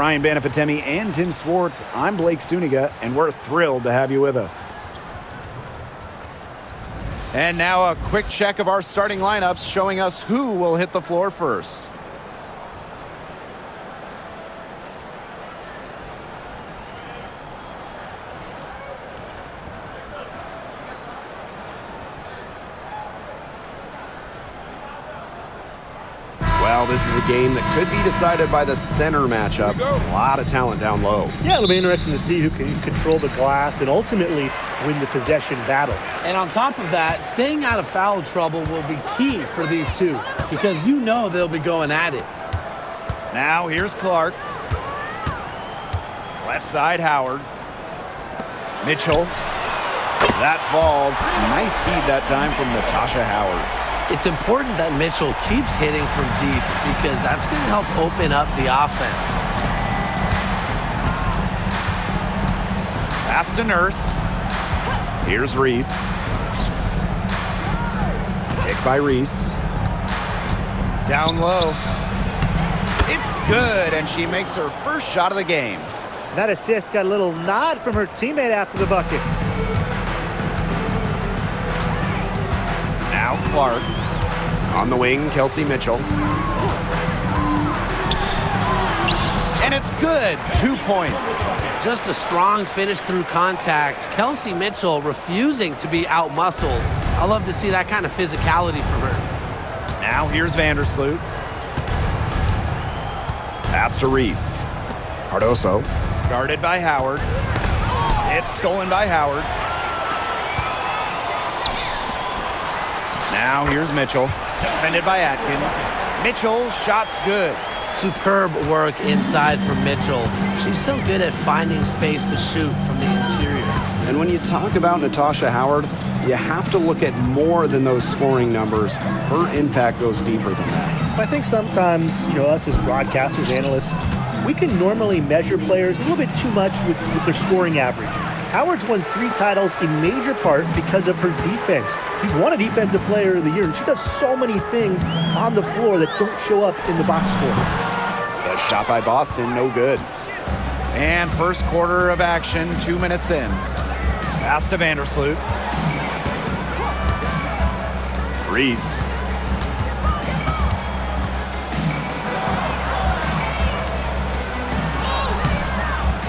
Ryan Banafitemi and Tim Swartz, I'm Blake Suniga, and we're thrilled to have you with us. And now a quick check of our starting lineups showing us who will hit the floor first. Well, this is a game that could be decided by the center matchup. A lot of talent down low. Yeah, it'll be interesting to see who can control the glass and ultimately win the possession battle. And on top of that, staying out of foul trouble will be key for these two because you know they'll be going at it. Now here's Clark. Left side, Howard. Mitchell. That falls. Nice feed that time from Natasha Howard. It's important that Mitchell keeps hitting from deep because that's going to help open up the offense. Pass to Nurse. Here's Reese. Kick by Reese. Down low. It's good, and she makes her first shot of the game. That assist got a little nod from her teammate after the bucket. Now Clark. On the wing, Kelsey Mitchell. And it's good. 2 points. Just a strong finish through contact. Kelsey Mitchell refusing to be out-muscled. I love to see that kind of physicality from her. Now here's Vandersloot. Pass to Reese. Cardoso. Guarded by Howard. It's stolen by Howard. Now here's Mitchell. Defended by Atkins. Mitchell, shot's good. Superb work inside from Mitchell. She's so good at finding space to shoot from the interior. And when you talk about Natasha Howard, you have to look at more than those scoring numbers. Her impact goes deeper than that. I think sometimes, us as broadcasters, analysts, we can normally measure players a little bit too much with their scoring average. Howard's won 3 titles in major part because of her defense. She's won a Defensive Player of the Year, and she does so many things on the floor that don't show up in the box score. The shot by Boston, no good. And first quarter of action, 2 minutes in. Pass to Vandersloot. Reese.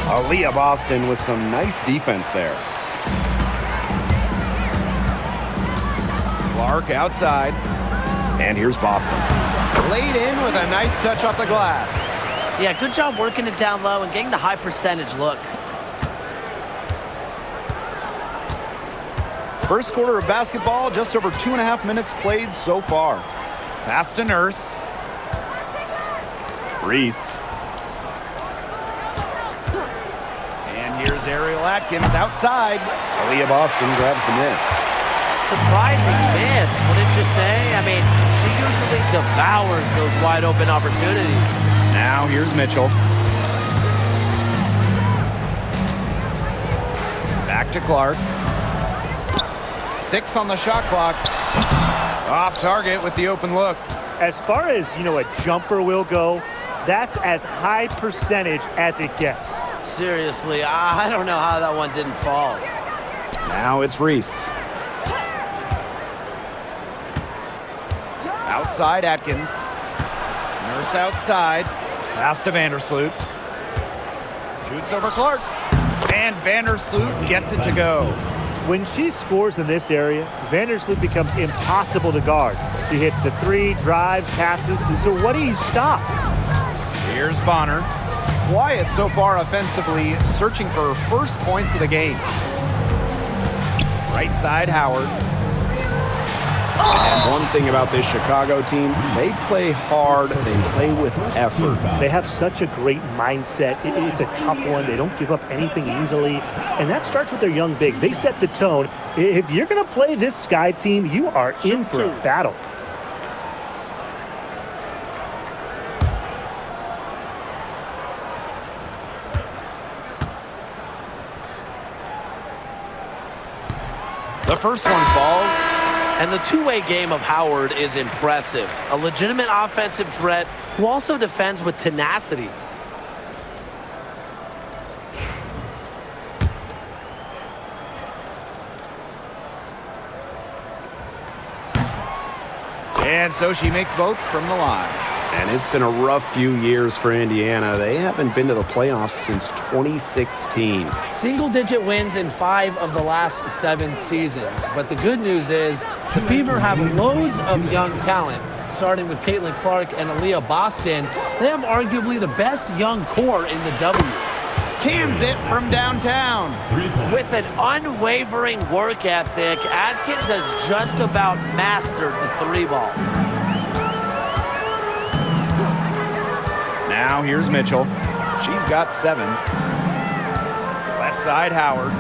Aaliyah Boston with some nice defense there. Clark outside. And here's Boston. Laid in with a nice touch off the glass. Yeah, good job working it down low and getting the high percentage look. First quarter of basketball, just over 2.5 minutes played so far. Pass to Nurse. Reese. And here's Ariel Atkins outside. Aaliyah Boston grabs the miss. Surprising miss, wouldn't you say? I mean, she usually devours those wide open opportunities. Now here's Mitchell. Back to Clark. 6 on the shot clock. Off target with the open look. As far as, a jumper will go, that's as high percentage as it gets. Seriously, I don't know how that one didn't fall. Now it's Reese. Outside Atkins. Nurse outside. Pass to Vandersloot. Shoots over Clark. And Vandersloot gets it to go. When she scores in this area, Vandersloot becomes impossible to guard. She hits the 3, drives, passes. So what do you stop? Here's Bonner. Quiet so far offensively, searching for her first points of the game. Right side, Howard. And one thing about this Chicago team, they play hard, they play with effort. They have such a great mindset. It's a tough one. They don't give up anything easily. And that starts with their young bigs. They set the tone. If you're going to play this Sky team, you are in for a battle. The first one falls. And the two-way game of Howard is impressive. A legitimate offensive threat who also defends with tenacity. And so she makes both from the line. And it's been a rough few years for Indiana. They haven't been to the playoffs since 2016. Single-digit wins in 5 of the last 7 seasons. But the good news is the Fever have loads of young talent. Starting with Caitlin Clark and Aaliyah Boston, they have arguably the best young core in the W. Cans it from downtown. With an unwavering work ethic, Atkins has just about mastered the 3-ball. Now here's Mitchell. She's got 7. Left side, Howard.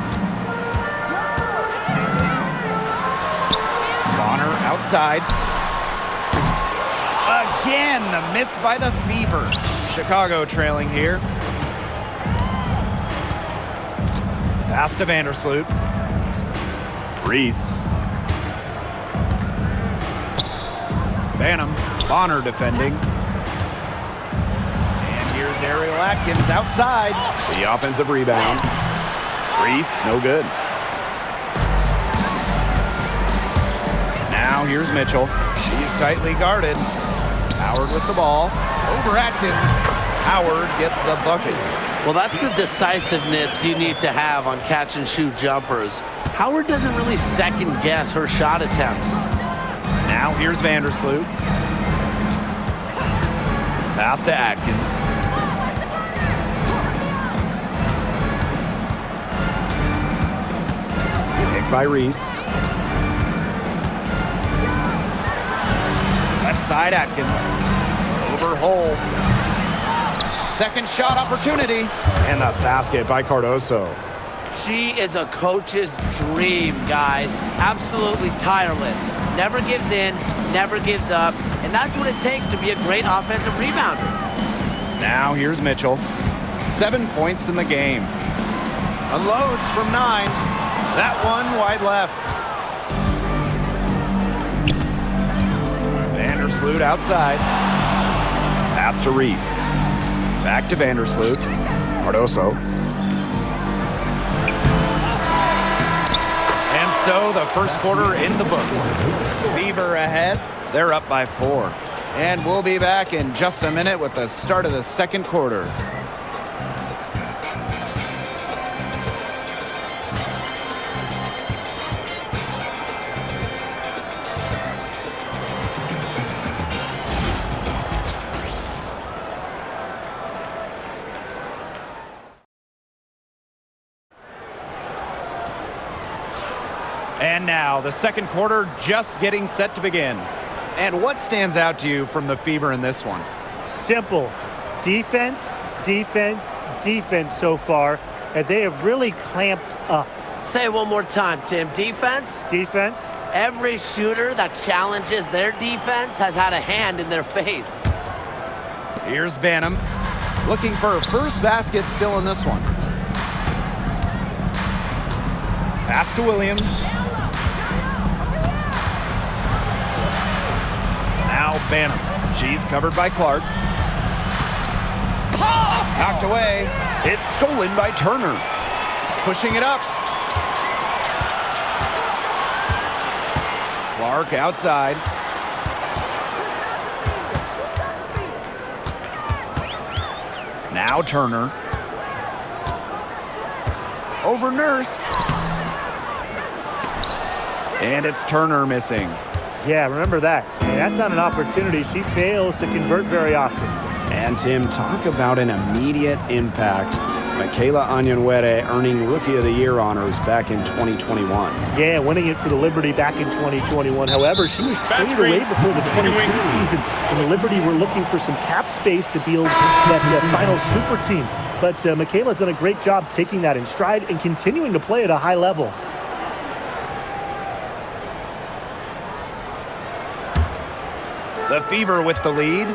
Bonner outside. Again, the miss by the Fever. Chicago trailing here. Pass to Vandersloot. Reese. Banham. Bonner defending. Ariel Atkins outside. The offensive rebound. Reese, no good. Now here's Mitchell. She's tightly guarded. Howard with the ball. Over Atkins. Howard gets the bucket. Well, that's the decisiveness you need to have on catch-and-shoot jumpers. Howard doesn't really second-guess her shot attempts. Now here's Vandersloot. Pass to Atkins. By Reese. Left side, Atkins. Over Hole. Second shot opportunity. And the basket by Cardoso. She is a coach's dream, guys. Absolutely tireless. Never gives in, never gives up. And that's what it takes to be a great offensive rebounder. Now here's Mitchell. 7 points in the game. Unloads from 9. That one wide left. Vandersloot outside. Pass to Reese. Back to Vandersloot. Cardoso. And so the first quarter in the books. Fever ahead. They're up by 4. And we'll be back in just a minute with the start of the second quarter. And now, the second quarter just getting set to begin. And what stands out to you from the Fever in this one? Simple. Defense, defense, defense so far. And they have really clamped up. Say it one more time, Tim. Defense? Defense. Every shooter that challenges their defense has had a hand in their face. Here's Banham, looking for her first basket still in this one. Pass to Williams. Now Banham. She's covered by Clark. Knocked away. It's stolen by Turner. Pushing it up. Clark outside. Now Turner. Over Nurse. And it's Turner missing. Yeah, remember that. And that's not an opportunity. She fails to convert very often. And Tim, talk about an immediate impact. Michaela Onyenwere earning Rookie of the Year honors back in 2021. Yeah, winning it for the Liberty back in 2021. However, she was traded away before the 23 season. And the Liberty were looking for some cap space to build that final super team. But Michaela's done a great job taking that in stride and continuing to play at a high level. The Fever with the lead.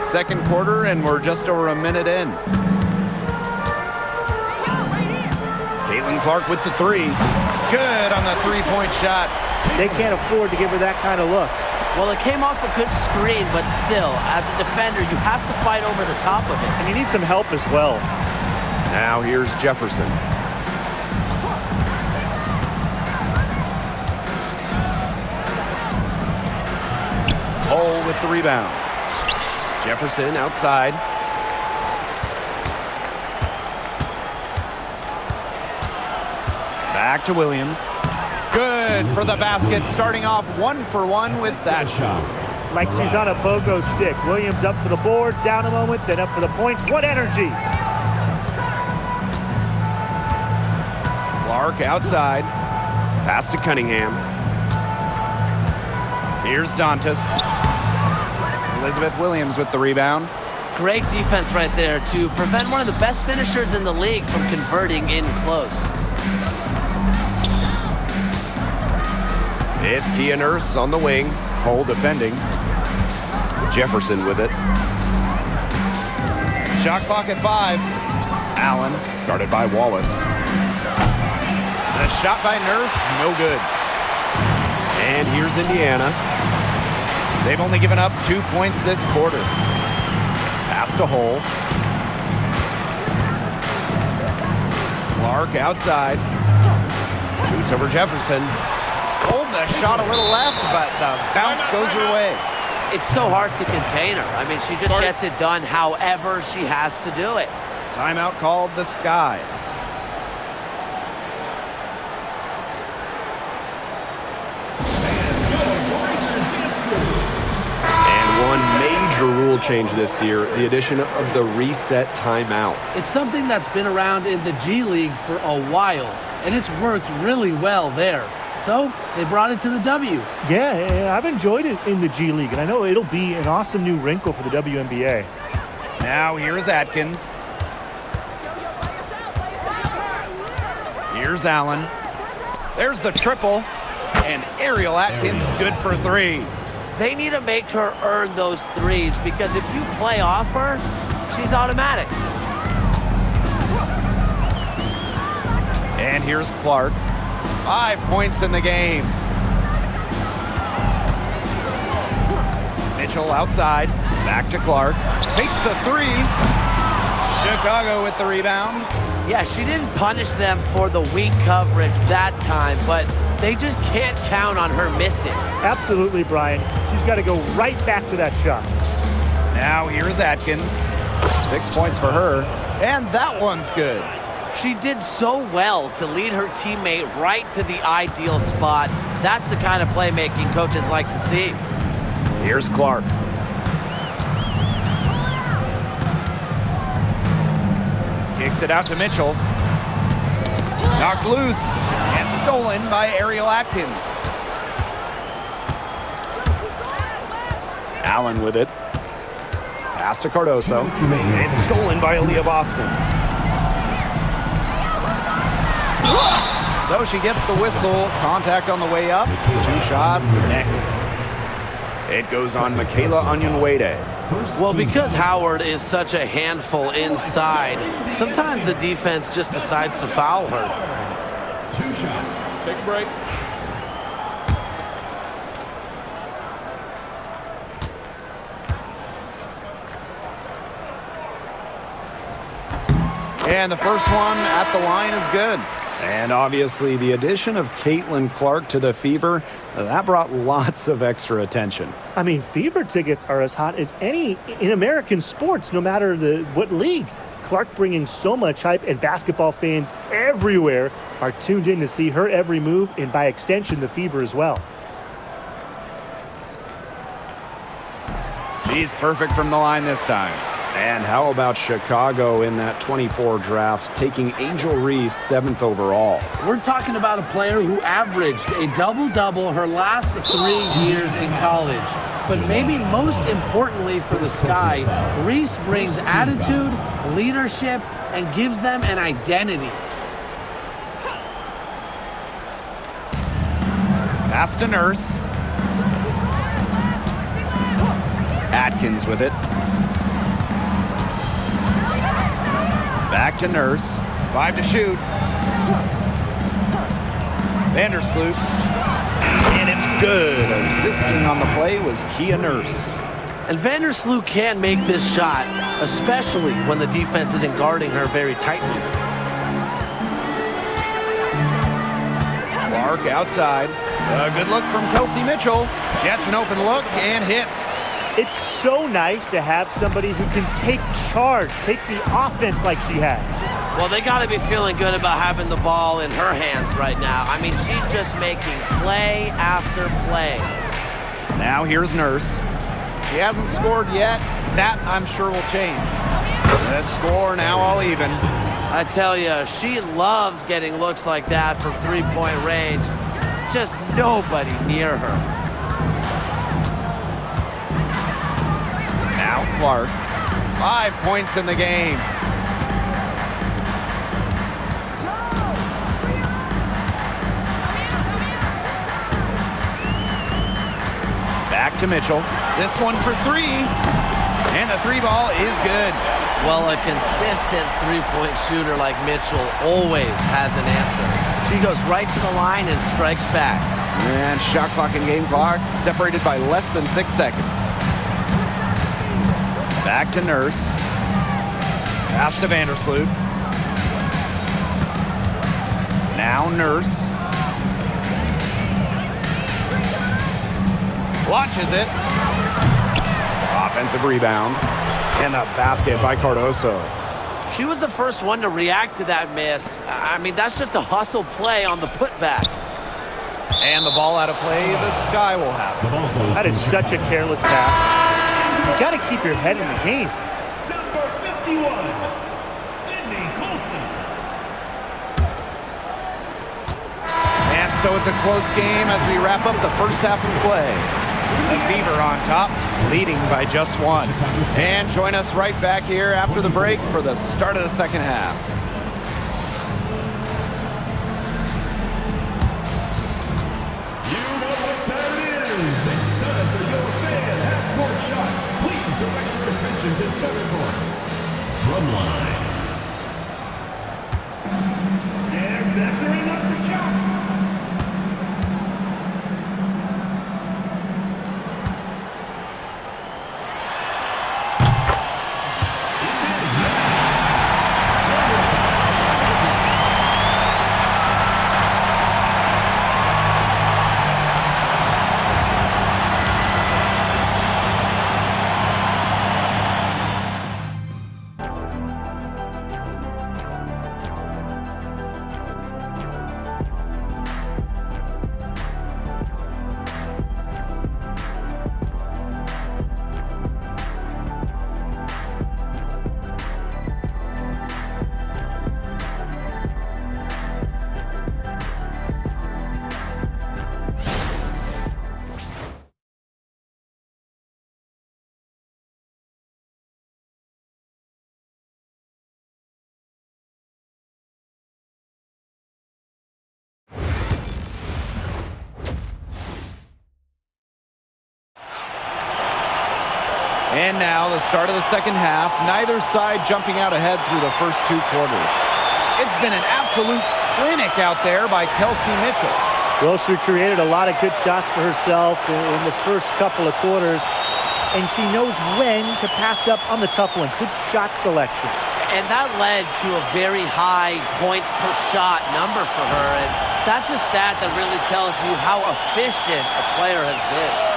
Second quarter, and we're just over a minute in. Caitlin Clark with the 3. Good on the three-point shot. They can't afford to give her that kind of look. Well, it came off a good screen, but still, as a defender, you have to fight over the top of it. And you need some help as well. Now here's Jefferson. Hole with the rebound. Jefferson outside. Back to Williams. Good for the basket, starting off 1 for 1 with that shot. Like she's on a pogo stick. Williams up for the board, down a moment, then up for the points. What energy! Clark outside. Pass to Cunningham. Here's Dantas. Elizabeth Williams with the rebound. Great defense right there to prevent one of the best finishers in the league from converting in close. It's Kia Nurse on the wing. Hole defending. Jefferson with it. Shot clock at 5. Allen. Guarded by Wallace. The shot by Nurse, no good. And here's Indiana. They've only given up 2 points this quarter. Pass to Hole. Clark outside. Shoots over Jefferson. Hold the shot a little left, but the bounce goes her way. It's so hard to contain her. I mean, she just gets it done however she has to do it. Timeout called the Sky. One major rule change this year, the addition of the reset timeout. It's something that's been around in the G League for a while, and it's worked really well there. So they brought it to the W. Yeah, I've enjoyed it in the G League, and I know it'll be an awesome new wrinkle for the WNBA. Now here's Atkins. Here's Allen. There's the triple, and Ariel Atkins good for 3. They need to make her earn those threes because if you play off her, she's automatic. And here's Clark. 5 points in the game. Mitchell outside. Back to Clark. Takes the 3. Chicago with the rebound. Yeah, she didn't punish them for the weak coverage that time, but they just can't count on her missing. Absolutely, Brian. She's got to go right back to that shot. Now here's Atkins. 6 points for her. And that one's good. She did so well to lead her teammate right to the ideal spot. That's the kind of playmaking coaches like to see. Here's Clark. Kicks it out to Mitchell. Knocked loose and stolen by Ariel Atkins. Allen with it. Pass to Cardoso. It's stolen by Aaliyah Boston. So she gets the whistle. Contact on the way up. 2 shots. Neck. It goes on Michaela Onyenwere. Well, because Howard is such a handful inside, sometimes the defense just decides to foul her. 2 shots. Take a break. And the first one at the line is good. And obviously the addition of Caitlin Clark to the Fever, that brought lots of extra attention. I mean, Fever tickets are as hot as any in American sports, no matter what league. Clark bringing so much hype, and basketball fans everywhere are tuned in to see her every move, and by extension, the Fever as well. She's perfect from the line this time. And how about Chicago in that 24 draft, taking Angel Reese 7th overall? We're talking about a player who averaged a double-double her last 3 years in college. But maybe most importantly for the Sky, Reese brings attitude, leadership, and gives them an identity. Pass to Nurse. Atkins with it. Back to Nurse. 5 to shoot. Vandersloot. And it's good. Assisting on the play was Kia Nurse. And Vandersloot can make this shot, especially when the defense isn't guarding her very tightly. Clark outside. A good look from Kelsey Mitchell. Gets an open look and hits. It's so nice to have somebody who can take charge, take the offense like she has. Well, they got to be feeling good about having the ball in her hands right now. I mean, she's just making play after play. Now here's Nurse. She hasn't scored yet. That, I'm sure, will change. The score now all even. I tell you, she loves getting looks like that from three-point range. Just nobody near her. Now Clark. 5 points in the game. Back to Mitchell. This one for three. And the three ball is good. Well, a consistent three-point shooter like Mitchell always has an answer. She goes right to the line and strikes back. And shot clock and game clock separated by less than 6 seconds. Back to Nurse. Pass to Vandersloot. Now Nurse. Launches it. Offensive rebound. And a basket by Cardoso. She was the first one to react to that miss. I mean, that's just a hustle play on the putback. And the ball out of play. The Sky will have it. That is such a careless pass. You got to keep your head in the game. Number 51, Sydney Colson. And so it's a close game as we wrap up the first half of play. The Fever on top, leading by just one. And join us right back here after the break for the start of the second half. You know what time it is. It's time for your fan half-court shot. Please direct your attention to center court. Drumline. They're measuring up the shot. And now the start of the second half. Neither side jumping out ahead through the first 2 quarters. It's been an absolute clinic out there by Kelsey Mitchell. Well, she created a lot of good shots for herself in the first couple of quarters, and she knows when to pass up on the tough ones. Good shot selection. And that led to a very high points per shot number for her. And that's a stat that really tells you how efficient a player has been.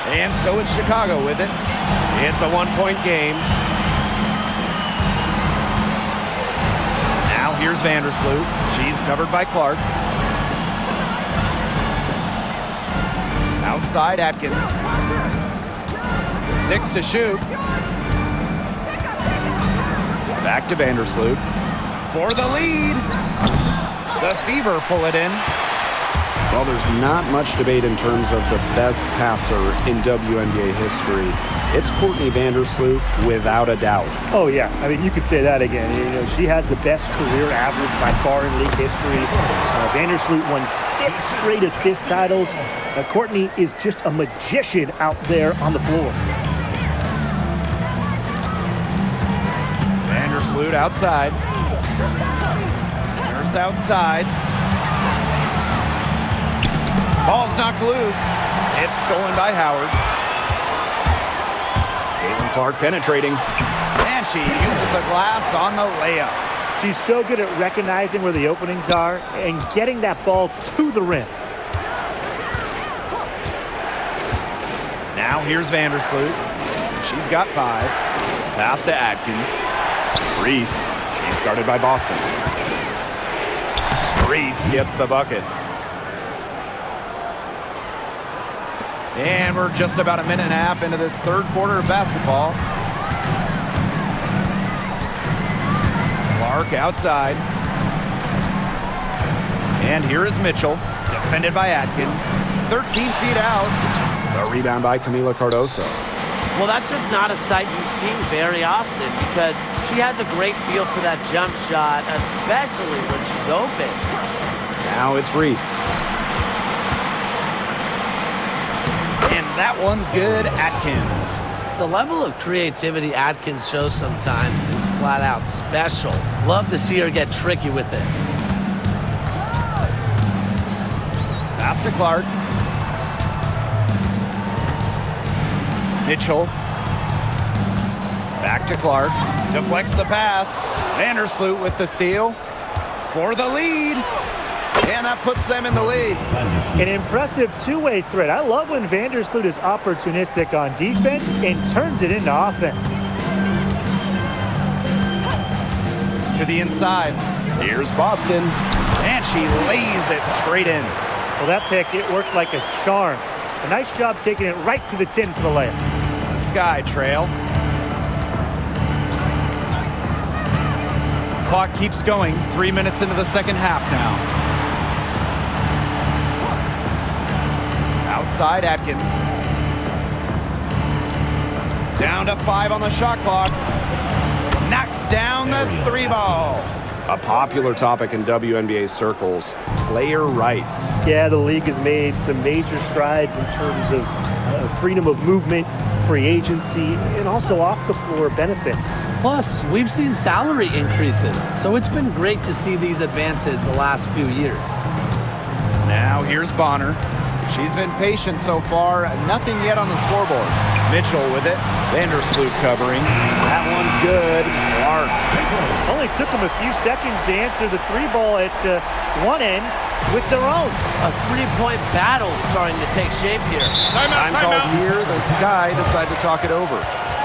And so it's Chicago with it. It's a 1-point game. Now here's Vandersloot. She's covered by Clark. Outside Atkins. 6 to shoot. Back to Vandersloot. For the lead. The Fever pull it in. Well, there's not much debate in terms of the best passer in WNBA history. It's Courtney Vandersloot, without a doubt. Oh, yeah. I mean, you could say that again. You know, she has the best career average by far in league history. Vandersloot won 6 straight assist titles. Courtney is just a magician out there on the floor. Vandersloot outside. Nurse outside. Ball's knocked loose. It's stolen by Howard. Caitlin Clark penetrating. And she uses the glass on the layup. She's so good at recognizing where the openings are and getting that ball to the rim. Now here's Vandersloot. She's got 5. Pass to Atkins. Reese. She's guarded by Boston. Reese gets the bucket. And we're just about a minute and a half into this third quarter of basketball. Clark outside. And here is Mitchell, defended by Atkins. 13 feet out. The rebound by Camila Cardoso. Well, that's just not a sight you see very often because she has a great feel for that jump shot, especially when she's open. Now it's Reese. And that one's good. Atkins. The level of creativity Atkins shows sometimes is flat out special. Love to see her get tricky with it. Pass to Clark. Mitchell. Back to Clark. Deflects the pass. Vandersloot with the steal. For the lead. And that puts them in the lead. An impressive two-way threat. I love when Vandersloot is opportunistic on defense and turns it into offense. To the inside. Here's Boston. And she lays it straight in. Well, that pick, it worked like a charm. A nice job taking it right to the tin for the layup. Sky trail. Clock keeps going. 3 minutes into the second half now. Outside Atkins. Down to 5 on the shot clock. Knocks down the 3 ball. A popular topic in WNBA circles, player rights. Yeah, the league has made some major strides in terms of freedom of movement, free agency, and also off-the-floor benefits. Plus, we've seen salary increases, so it's been great to see these advances the last few years. Now here's Bonner. She's been patient so far. Nothing yet on the scoreboard. Mitchell with it. Vandersloot covering. That one's good. Clark. Only took them a few seconds to answer the 3-ball at one end with their own. A 3-point battle starting to take shape here. Time called here. The Sky decide to talk it over.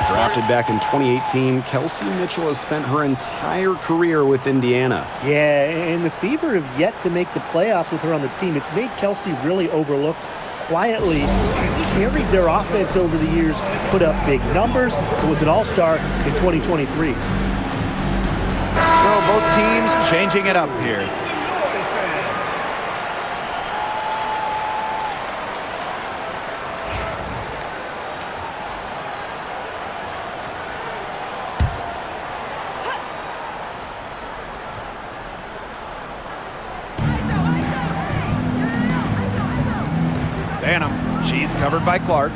Drafted back in 2018, Kelsey Mitchell has spent her entire career with Indiana. Yeah, and the Fever have yet to make the playoffs with her on the team. It's made Kelsey really overlooked. Quietly carried their offense over the years, put up big numbers, and was an all-star in 2023. So both teams changing it up here. Banham, she's covered by Clark.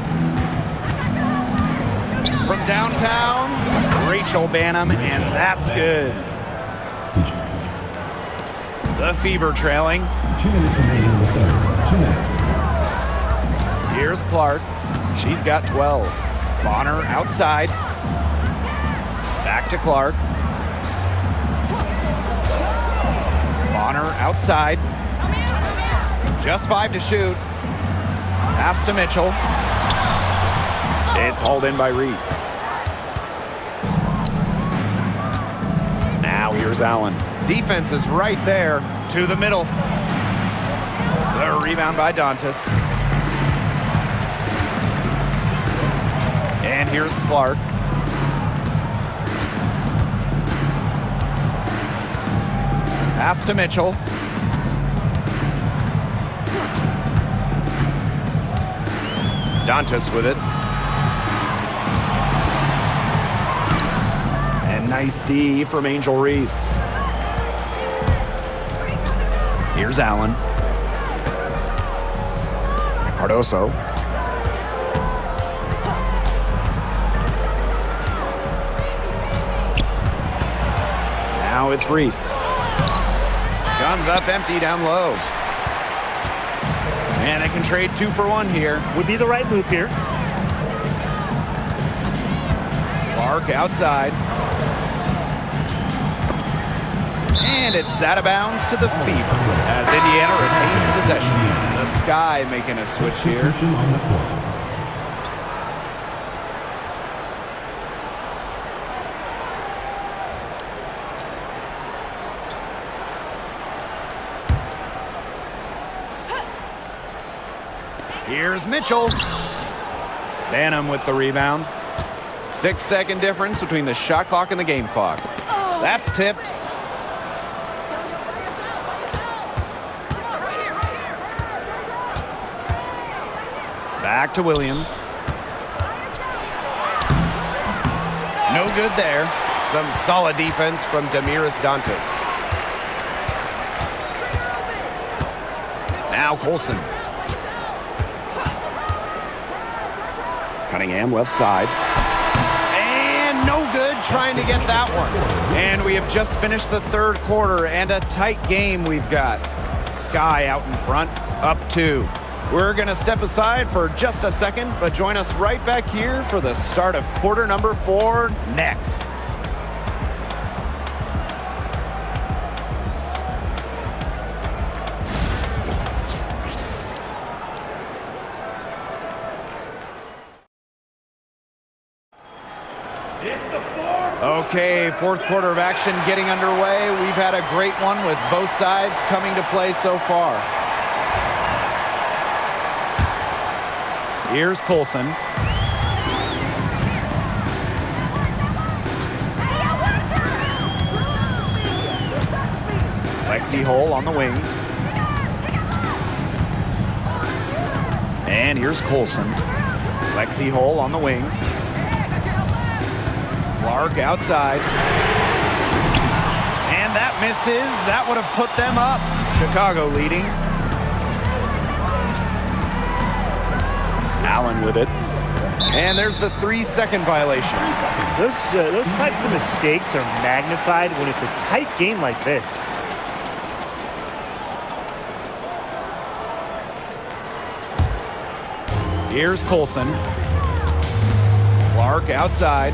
From downtown, Rachel Banham, and that's good. The Fever trailing. 2 minutes remaining in the third. 2 minutes. Here's Clark. She's got 12. Bonner outside. Back to Clark. Bonner outside. Just 5 to shoot. Pass to Mitchell. It's hauled in by Reese. Now here's Allen. Defense is right there to the middle. The rebound by Dantas. And here's Clark. Pass to Mitchell. Dantas with it. And nice D from Angel Reese. Here's Allen. Cardoso. Now it's Reese. Comes up empty down low. And they can trade 2 for 1 here. Would be the right move here. Clark outside. And it's out of bounds to the Fever as Indiana retains possession. The Sky making a switch here. Substitution on the court. Here's Mitchell. Banham with the rebound. 6-second difference between the shot clock and the game clock. That's tipped. Back to Williams. No good there. Some solid defense from Damiris Dantas. Now Colson. Cunningham left side. And no good trying to get that one. And we have just finished the third quarter and a tight game we've got. Sky out in front, up 2. We're going to step aside for just a second, but join us right back here for the start of quarter number 4 next. Okay, fourth quarter of action getting underway. We've had a great one with both sides coming to play so far. Here's Colson. Lexi Hole on the wing. And here's Colson. Lexi Hole on the wing. Clark outside. And that misses. That would have put them up. Chicago leading. Allen with it. And there's the 3-second violation. Those types of mistakes are magnified when it's a tight game like this. Here's Colson. Clark outside.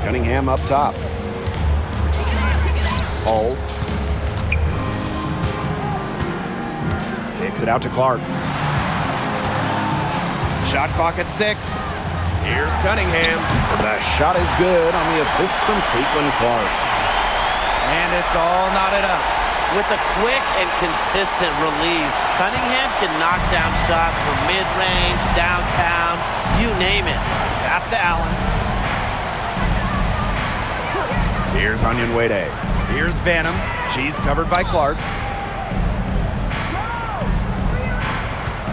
Cunningham up top. Hull. Kicks it out to Clark. Shot clock at 6. Here's Cunningham. The shot is good on the assist from Caitlin Clark. And it's all knotted up. With a quick and consistent release, Cunningham can knock down shots from mid-range, downtown, you name it. Pass to Allen. Here's Onion Wade. Here's Banham. She's covered by Clark.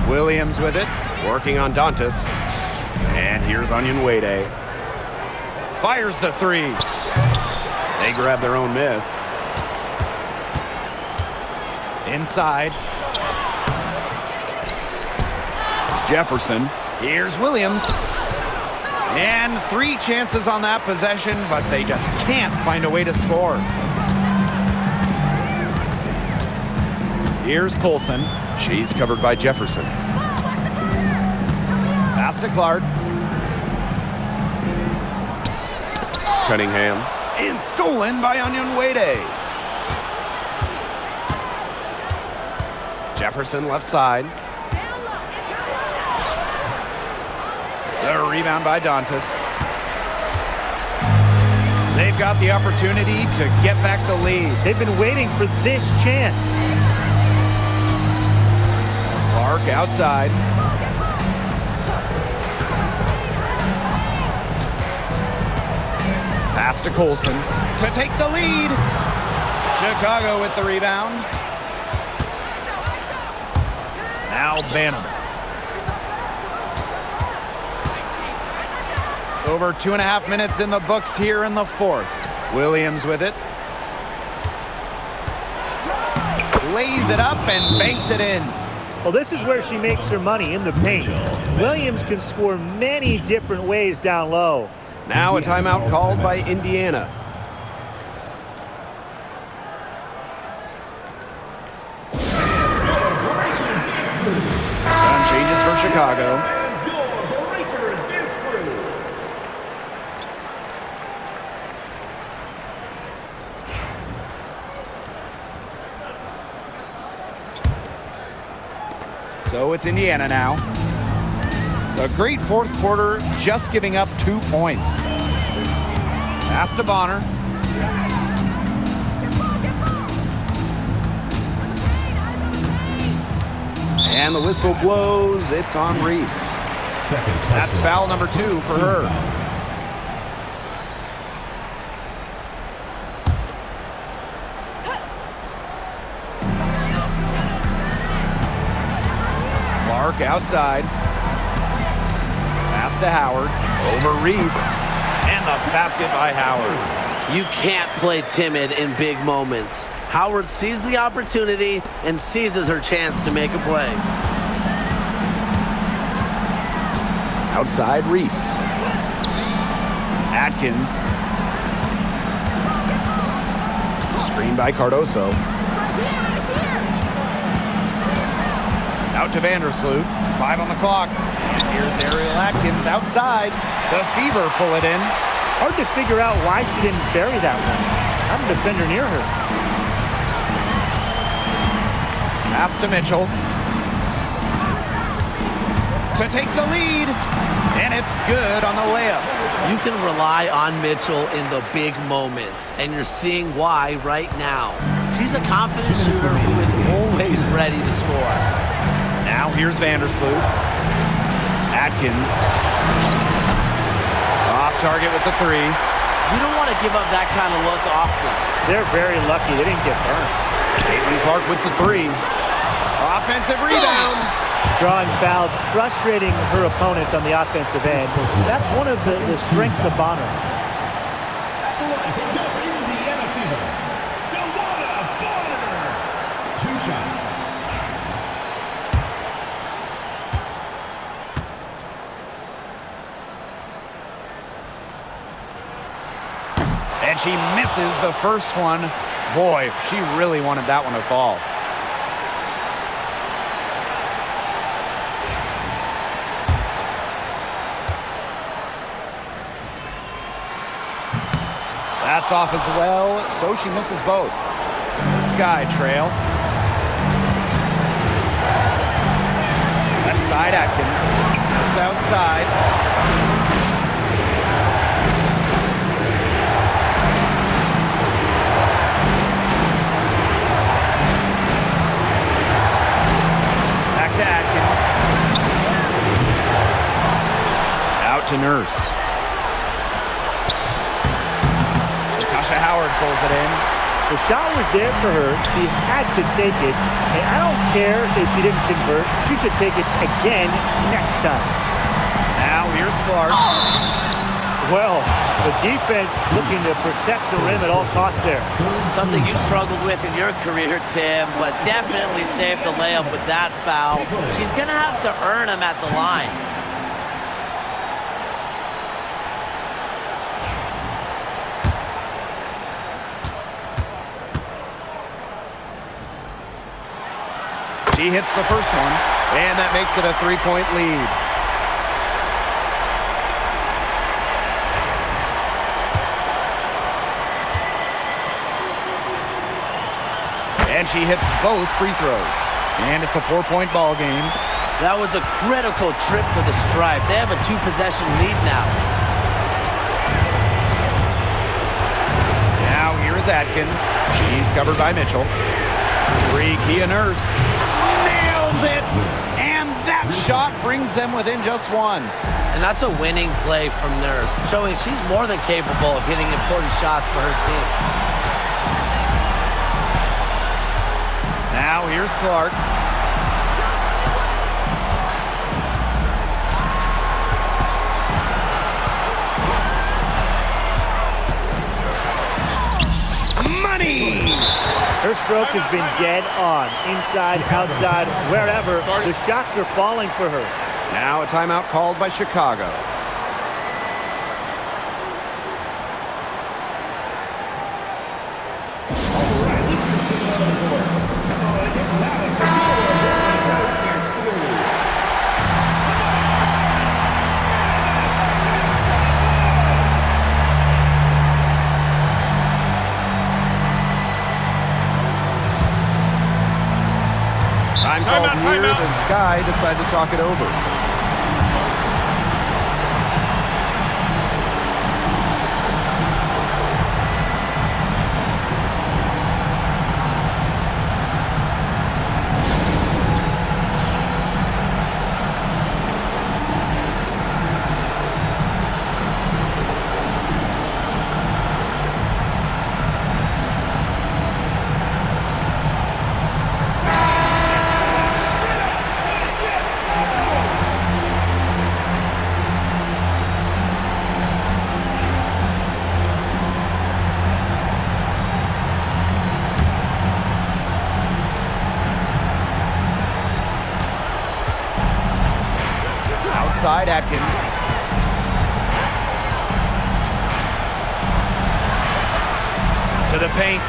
Williams with it. Working on Dantas. And here's Onion Wade. Fires the 3. They grab their own miss. Inside. Jefferson. Here's Williams. And 3 chances on that possession, but they just can't find a way to score. Here's Colson. She's covered by Jefferson. Pass to Clark. Cunningham. And stolen by Onion Wade. Jefferson left side. The rebound by Dantas. They've got the opportunity to get back the lead. They've been waiting for this chance. Clark outside. Pass to Colson to take the lead. Chicago with the rebound. Now Banham. Over 2.5 minutes in the books here in the fourth. Williams with it. Lays it up and banks it in. Well, this is where she makes her money, in the paint. Williams can score many different ways down low. Now a timeout called by Indiana. Time changes for Chicago. So it's Indiana now. A great fourth quarter, just giving up 2 points. Pass to Bonner. And the whistle blows. It's on Reese. That's foul number 2 for her. Clark outside. Pass to Howard. Over Reese. And the basket by Howard. You can't play timid in big moments. Howard sees the opportunity and seizes her chance to make a play. Outside Reese. Atkins. Screen by Cardoso. Out to Vandersloot. 5 on the clock. And here's Ariel Atkins outside. The Fever pull it in. Hard to figure out why she didn't bury that one. Not a defender near her. Pass to Mitchell. To take the lead. And it's good on the layup. You can rely on Mitchell in the big moments, and you're seeing why right now. She's a confident shooter who is always ready to score. Now here's Vandersloot. Atkins. Off target with the 3. You don't want to give up that kind of look often. They're very lucky they didn't get burnt. Caitlin Clark with the 3. Offensive rebound. Drawing fouls, frustrating her opponents on the offensive end. That's one of the strengths of Bonner. At the line from your Indiana Fever, DeWanna Bonner. 2 shots. And she misses the first one. Boy, she really wanted that one to fall. That's off as well, so she misses both. Sky trail. Left side Atkins. Just outside. Back to Atkins. Out to Nurse. Howard pulls it in. The shot was there for her. She had to take it. And I don't care if she didn't convert. She should take it again next time. Now here's Clark. Well, the defense looking to protect the rim at all costs there. Something you struggled with in your career, Tim, but definitely saved the layup with that foul. She's going to have to earn them at the line. She hits the first one, and that makes it a 3-point lead. And she hits both free throws. And it's a 4-point ball game. That was a critical trip to the stripe. They have a 2-possession lead now. Now here is Atkins. She's covered by Mitchell. 3, Kia Nurse. It, and that shot brings them within just 1. And that's a winning play from Nurse, showing she's more than capable of hitting important shots for her team. Now here's Clark. Money! Her stroke has been dead on. Inside, outside, wherever. The shots are falling for her. Now a timeout called by Chicago. called Timeout, here. timeout. The Sky decided to talk it over. Outside Atkins. To the paint.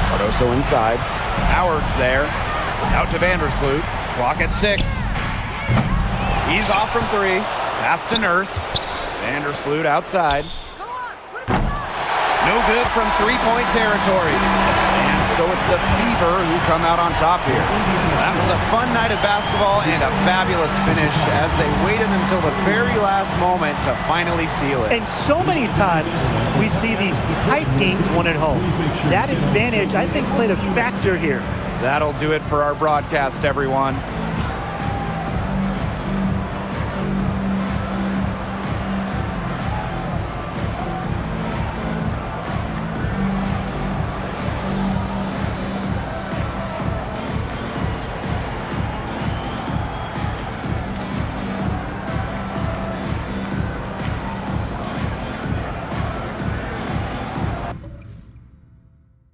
Cardoso inside. Howard's there. Out to Vandersloot. Clock at 6. He's off from 3. Pass to Nurse. Vandersloot outside. No good from three-point territory. And so it's the Fever who come out on top here. That was a fun night of basketball and a fabulous finish as they waited until the very last moment to finally seal it. And so many times we see these tight games won at home. That advantage, I think, played a factor here. That'll do it for our broadcast, everyone.